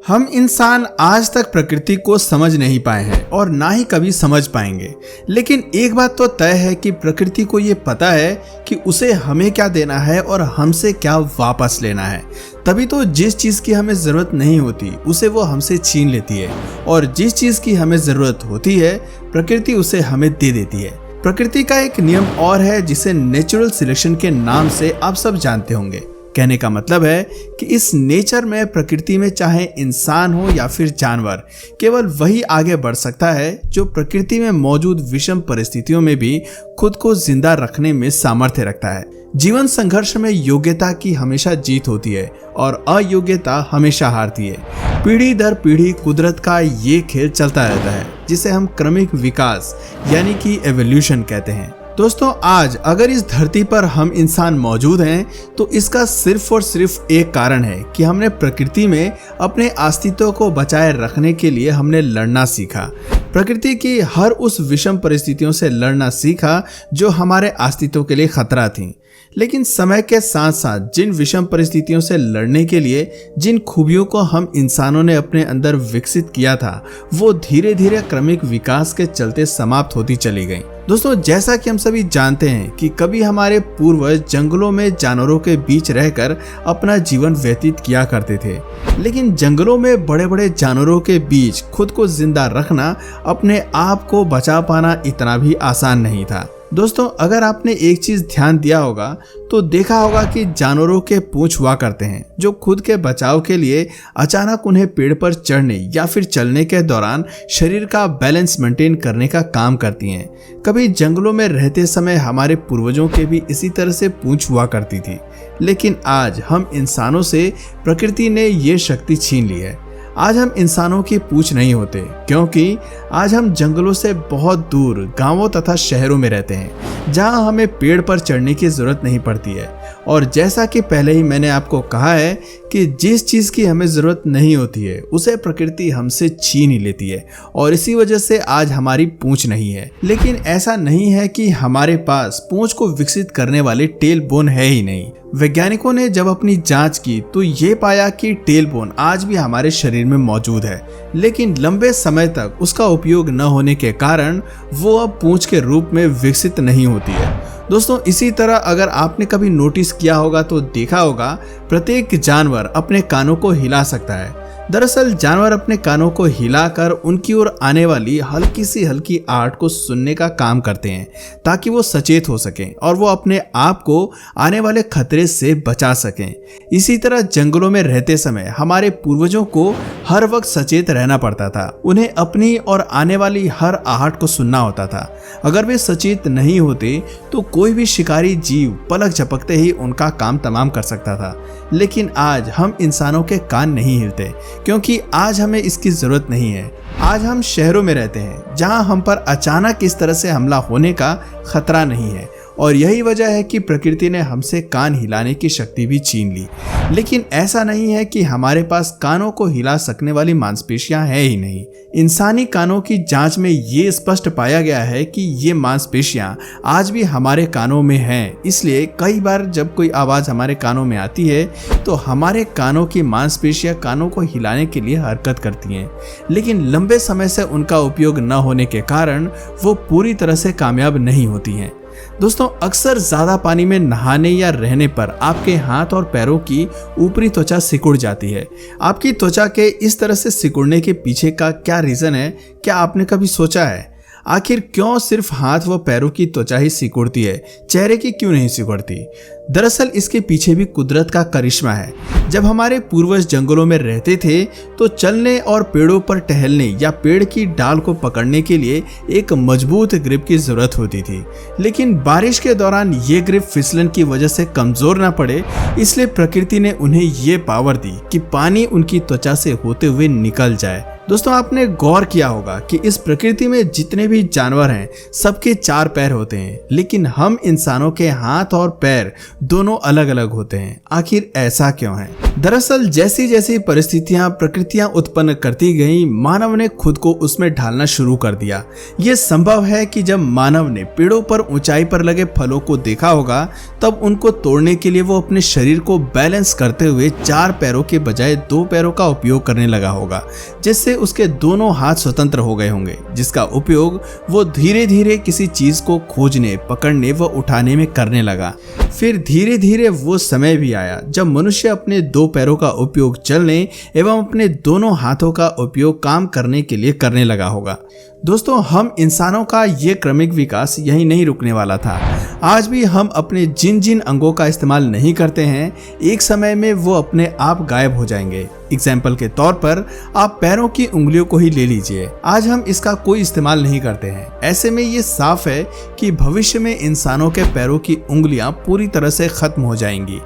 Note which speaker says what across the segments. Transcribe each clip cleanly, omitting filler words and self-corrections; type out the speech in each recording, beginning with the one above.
Speaker 1: हम इंसान आज तक प्रकृति को समझ नहीं पाए हैं और ना ही कभी समझ पाएंगे। लेकिन एक बात तो तय है कि प्रकृति को ये पता है कि उसे हमें क्या देना है और हमसे क्या वापस लेना है। तभी तो जिस चीज की हमें जरूरत नहीं होती उसे वो हमसे छीन लेती है, और जिस चीज की हमें जरूरत होती है प्रकृति उसे हमें दे देती है। प्रकृति का एक नियम और है जिसे नेचुरल सिलेक्शन के नाम से आप सब जानते होंगे। कहने का मतलब है कि इस नेचर में, प्रकृति में, चाहे इंसान हो या फिर जानवर, केवल वही आगे बढ़ सकता है जो प्रकृति में मौजूद विषम परिस्थितियों में भी खुद को जिंदा रखने में सामर्थ्य रखता है। जीवन संघर्ष में योग्यता की हमेशा जीत होती है और अयोग्यता हमेशा हारती है। पीढ़ी दर पीढ़ी कुदरत का ये खेल चलता रहता है जिसे हम क्रमिक विकास यानी कि एवोल्यूशन कहते हैं। दोस्तों, आज अगर इस धरती पर हम इंसान मौजूद हैं तो इसका सिर्फ और सिर्फ एक कारण है कि हमने प्रकृति में अपने अस्तित्व को बचाए रखने के लिए हमने लड़ना सीखा। प्रकृति की हर उस विषम परिस्थितियों से लड़ना सीखा जो हमारे अस्तित्व के लिए खतरा थी। लेकिन समय के साथ साथ जिन विषम परिस्थितियों से लड़ने के लिए जिन खूबियों को हम इंसानों ने अपने अंदर विकसित किया था वो धीरे धीरे क्रमिक विकास के चलते समाप्त होती चली गई। दोस्तों, जैसा कि हम सभी जानते हैं कि कभी हमारे पूर्वज जंगलों में जानवरों के बीच रहकर अपना जीवन व्यतीत किया करते थे, लेकिन जंगलों में बड़े बड़े जानवरों के बीच खुद को जिंदा रखना, अपने आप को बचा पाना इतना भी आसान नहीं था। दोस्तों, अगर आपने एक चीज ध्यान दिया होगा तो देखा होगा कि जानवरों के पूंछ हुआ करते हैं जो खुद के बचाव के लिए अचानक उन्हें पेड़ पर चढ़ने या फिर चलने के दौरान शरीर का बैलेंस मेंटेन करने का काम करती हैं। कभी जंगलों में रहते समय हमारे पूर्वजों के भी इसी तरह से पूंछ हुआ करती थी, लेकिन आज हम इंसानों से प्रकृति ने ये शक्ति छीन ली है। आज हम इंसानों की पूंछ नहीं होते क्योंकि आज हम जंगलों से बहुत दूर गांवों तथा शहरों में रहते हैं जहां हमें पेड़ पर चढ़ने की जरूरत नहीं पड़ती है। और जैसा कि पहले ही मैंने आपको कहा है कि जिस चीज की हमें जरूरत नहीं होती है उसे प्रकृति हमसे छीन ही लेती है, और इसी वजह से आज हमारी पूंछ नहीं है। लेकिन ऐसा नहीं है कि हमारे पास पूंछ को विकसित करने वाले टेल बोन है ही नहीं। वैज्ञानिकों ने जब अपनी जांच की तो ये पाया कि टेल बोन आज भी हमारे शरीर में मौजूद है, लेकिन लंबे समय तक उसका उपयोग न होने के कारण वो अब पूंछ के रूप में विकसित नहीं होती है। दोस्तों, इसी तरह अगर आपने कभी नोटिस किया होगा तो देखा होगा प्रत्येक जानवर अपने कानों को हिला सकता है। दरअसल जानवर अपने कानों को हिलाकर उनकी ओर आने वाली हल्की सी हल्की आहट को सुनने का काम करते हैं ताकि वो सचेत हो सकें और वो अपने आप को आने वाले खतरे से बचा सकें। इसी तरह जंगलों में रहते समय हमारे पूर्वजों को हर वक्त सचेत रहना पड़ता था। उन्हें अपनी और आने वाली हर आहट को सुनना होता था। अगर वे सचेत नहीं होते तो कोई भी शिकारी जीव पलक झपकते ही उनका काम तमाम कर सकता था। लेकिन आज हम इंसानों के कान नहीं हिलते क्योंकि आज हमें इसकी जरूरत नहीं है। आज हम शहरों में रहते हैं जहां हम पर अचानक इस तरह से हमला होने का खतरा नहीं है, और यही वजह है कि प्रकृति ने हमसे कान हिलाने की शक्ति भी छीन ली। लेकिन ऐसा नहीं है कि हमारे पास कानों को हिला सकने वाली मांसपेशियां हैं ही नहीं। इंसानी कानों की जांच में ये स्पष्ट पाया गया है कि ये मांसपेशियां आज भी हमारे कानों में हैं। इसलिए कई बार जब कोई आवाज हमारे कानों में आती है तो हमारे कानों की मांसपेशियां कानों को हिलाने के लिए हरकत करती हैं, लेकिन लंबे समय से उनका उपयोग न होने के कारण वो पूरी तरह से कामयाब नहीं होती हैं। दोस्तों, अक्सर ज्यादा पानी में नहाने या रहने पर आपके हाथ और पैरों की ऊपरी त्वचा सिकुड़ जाती है। आपकी त्वचा के इस तरह से सिकुड़ने के पीछे का क्या रीजन है, क्या आपने कभी सोचा है? आखिर क्यों सिर्फ हाथ व पैरों की त्वचा ही सिकुड़ती है, चेहरे की क्यों नहीं सिकुड़ती? दरअसल इसके पीछे भी कुदरत का करिश्मा है। जब हमारे पूर्वज जंगलों में रहते थे तो चलने और पेड़ों पर टहलने या पेड़ की डाल को पकड़ने के लिए एक मजबूत ग्रिप की जरूरत होती थी, लेकिन बारिश के दौरान ये ग्रिप फिसलन की वजह से कमजोर ना पड़े, इसलिए प्रकृति ने उन्हें ये पावर दी कि पानी उनकी त्वचा से होते हुए निकल जाए। दोस्तों आपने गौर किया होगा कि इस प्रकृति में जितने भी जानवर हैं सबके 4 पैर होते हैं, लेकिन हम इंसानों के हाथ और पैर दोनों अलग अलग होते हैं। आखिर ऐसा क्यों है? दरअसल जैसी जैसी परिस्थितियां प्रकृतियां उत्पन्न करती गई, मानव ने खुद को उसमें ढालना शुरू कर दिया। ये संभव है कि जब मानव ने पेड़ों पर ऊंचाई पर लगे फलों को देखा होगा, तब उनको तोड़ने के लिए वो अपने शरीर को बैलेंस करते हुए 4 पैरों के बजाय 2 पैरों का उपयोग करने लगा होगा, जिससे उसके दोनों हाथ स्वतंत्र हो गए होंगे, जिसका उपयोग वो धीरे धीरे किसी चीज को खोजने, पकड़ने व उठाने में करने लगा। फिर धीरे धीरे वो समय भी आया जब मनुष्य अपने 2 पैरों का उपयोग चलने एवं अपने दोनों हाथों का उपयोग काम करने के लिए करने लगा होगा। दोस्तों हम इंसानों का ये क्रमिक विकास यही नहीं रुकने वाला था। आज भी हम अपने जिन जिन अंगों का इस्तेमाल नहीं करते हैं, एक समय में वो अपने आप गायब हो जाएंगे। एग्जाम्पल के तौर पर आप पैरों की उंगलियों को ही ले लीजिए। आज हम इसका कोई इस्तेमाल नहीं करते हैं। ऐसे में ये साफ है कि भविष्य में इंसानों के पैरों की उंगलियां पूरी तरह से खत्म हो जाएंगी।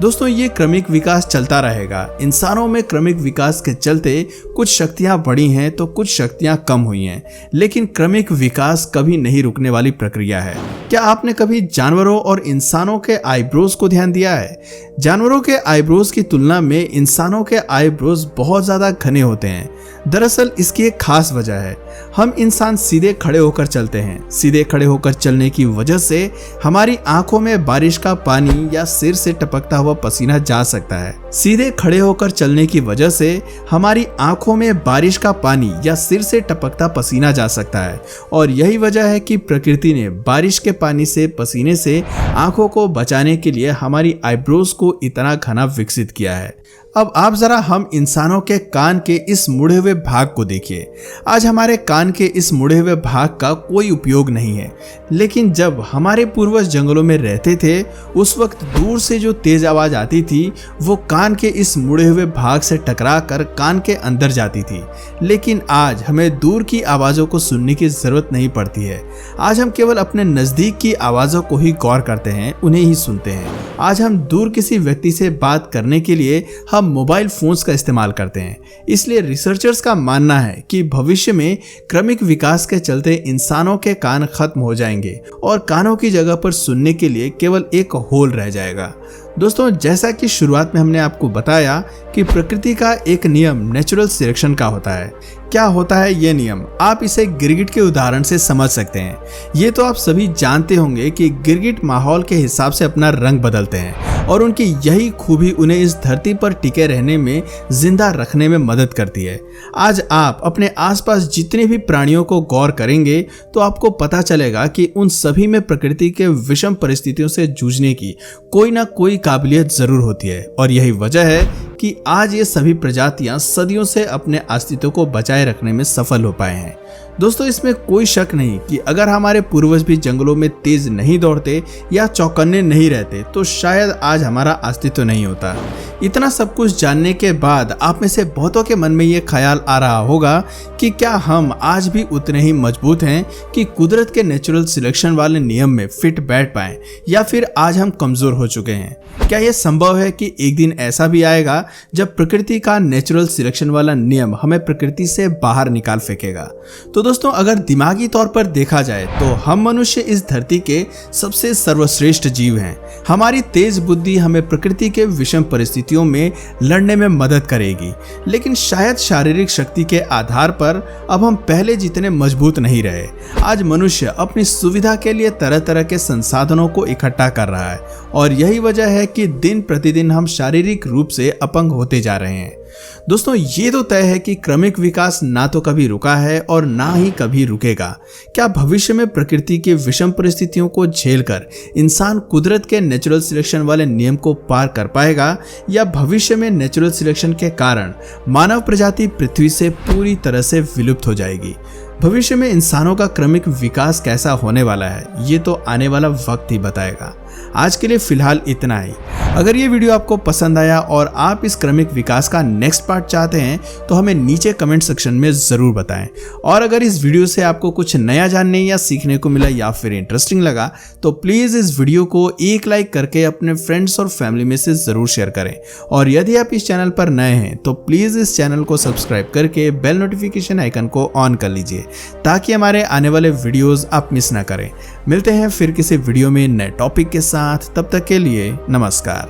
Speaker 1: दोस्तों ये क्रमिक विकास चलता रहेगा। इंसानों में क्रमिक विकास के चलते कुछ शक्तियां बढ़ी हैं तो कुछ शक्तियां कम हुई हैं, लेकिन क्रमिक विकास कभी नहीं रुकने वाली प्रक्रिया है। क्या आपने कभी जानवरों और इंसानों के आईब्रोज को ध्यान दिया है? जानवरों के आईब्रोज की तुलना में इंसानों के आईब्रोज बहुत ज्यादा घने होते हैं। दरअसल इसकी एक खास वजह है। हम इंसान सीधे खड़े होकर चलते हैं। सीधे खड़े होकर चलने की वजह से हमारी आंखों में बारिश का पानी या सिर से टपकता हुआ पसीना जा सकता है। सीधे खड़े होकर चलने की वजह से हमारी आंखों में बारिश का पानी या सिर से टपकता पसीना जा सकता है, और यही वजह है कि प्रकृति ने बारिश के पानी से, पसीने से आंखों को बचाने के लिए हमारी आईब्रोज को इतना घना विकसित किया है। अब आप जरा हम इंसानों के कान के इस मुड़े हुए भाग को देखिए। आज हमारे कान के इस मुड़े हुए भाग का कोई उपयोग नहीं है, लेकिन जब हमारे पूर्वज जंगलों में रहते थे, उस वक्त दूर से जो तेज आवाज आती थी वो कान के इस मुड़े हुए भाग से टकरा कर कान के अंदर जाती थी। लेकिन आज हमें दूर की आवाजों को सुनने की जरूरत नहीं पड़ती है। आज हम केवल अपने नजदीक की आवाजों को ही गौर करते हैं, उन्हें ही सुनते हैं। आज हम दूर किसी व्यक्ति से बात करने के लिए हम मोबाइल फोन्स का इस्तेमाल करते हैं। इसलिए रिसर्चर्स का मानना है कि भविष्य में क्रमिक विकास के चलते इंसानों के कान खत्म हो जाएंगे और कानों की जगह पर सुनने के लिए केवल एक होल रह जाएगा। दोस्तों जैसा कि शुरुआत में हमने आपको बताया कि प्रकृति का एक नियम नेचुरल सिलेक्शन का होता है। क्या होता है ये नियम? आप इसे गिरगिट के उदाहरण से समझ सकते हैं। ये तो आप सभी जानते होंगे कि गिरगिट माहौल के हिसाब से अपना रंग बदलते हैं और उनकी यही खूबी उन्हें इस धरती पर टिके रहने में, जिंदा रखने में मदद करती है। आज आप अपने आसपास जितने भी प्राणियों को गौर करेंगे तो आपको पता चलेगा कि उन सभी में प्रकृति के विषम परिस्थितियों से जूझने की कोई ना कोई काबिलियत जरूर होती है, और यही वजह है कि आज ये सभी प्रजातियां सदियों से अपने अस्तित्व को बचाए रखने में सफल हो पाए हैं। दोस्तों इसमें कोई शक नहीं कि अगर हमारे पूर्वज भी जंगलों में तेज नहीं दौड़ते या चौकन्ने नहीं रहते तो शायद आज हमारा अस्तित्व नहीं होता। इतना सब कुछ जानने के बाद आप में से बहुतों के मन में ये ख्याल आ रहा होगा कि क्या हम आज भी उतने ही मजबूत हैं कि कुदरत के नेचुरल सिलेक्शन वाले नियम में फिट बैठ पाएं, या फिर आज हम कमजोर हो चुके हैं? क्या यह संभव है कि एक दिन ऐसा भी आएगा जब प्रकृति का नेचुरल सिलेक्शन वाला नियम हमें प्रकृति से बाहर निकाल फेंकेगा? तो दोस्तों अगर दिमागी तौर पर देखा जाए तो हम मनुष्य इस धरती के सबसे सर्वश्रेष्ठ जीव हैं। हमारी तेज बुद्धि हमें प्रकृति के विषम परिस्थितियों में लड़ने में मदद करेगी, लेकिन शायद शारीरिक शक्ति के आधार पर अब हम पहले जितने मजबूत नहीं रहे। आज मनुष्य अपनी सुविधा के लिए तरह तरह के संसाधनों को इकट्ठा कर रहा है, और यही वजह है कि दिन प्रतिदिन हम शारीरिक रूप से अपंग होते जा रहे हैं। दोस्तों ये तो तय है कि क्रमिक विकास ना तो कभी रुका है और ना ही कभी रुकेगा। क्या भविष्य में प्रकृति के विषम परिस्थितियों को झेलकर इंसान कुदरत के नेचुरल सिलेक्शन वाले नियम को पार कर पाएगा, या भविष्य में नेचुरल सिलेक्शन के कारण मानव प्रजाति पृथ्वी से पूरी तरह से विलुप्त हो जाएगी? भविष्य में इंसानों का क्रमिक विकास कैसा होने वाला है, ये तो आने वाला वक्त ही बताएगा। आज के लिए फिलहाल इतना ही। अगर ये वीडियो आपको पसंद आया और आप इस क्रमिक विकास का नेक्स्ट पार्ट चाहते हैं तो हमें नीचे कमेंट सेक्शन में ज़रूर बताएं। और अगर इस वीडियो से आपको कुछ नया जानने या सीखने को मिला या फिर इंटरेस्टिंग लगा तो प्लीज़ इस वीडियो को एक लाइक करके अपने फ्रेंड्स और फैमिली में से ज़रूर शेयर करें। और यदि आप इस चैनल पर नए हैं तो प्लीज़ इस चैनल को सब्सक्राइब करके बेल नोटिफिकेशन आइकन को ऑन कर लीजिए ताकि हमारे आने वाले वीडियोज़ आप मिस ना करें। मिलते हैं फिर किसी वीडियो में नए टॉपिक के साथ, तब तक के लिए नमस्कार।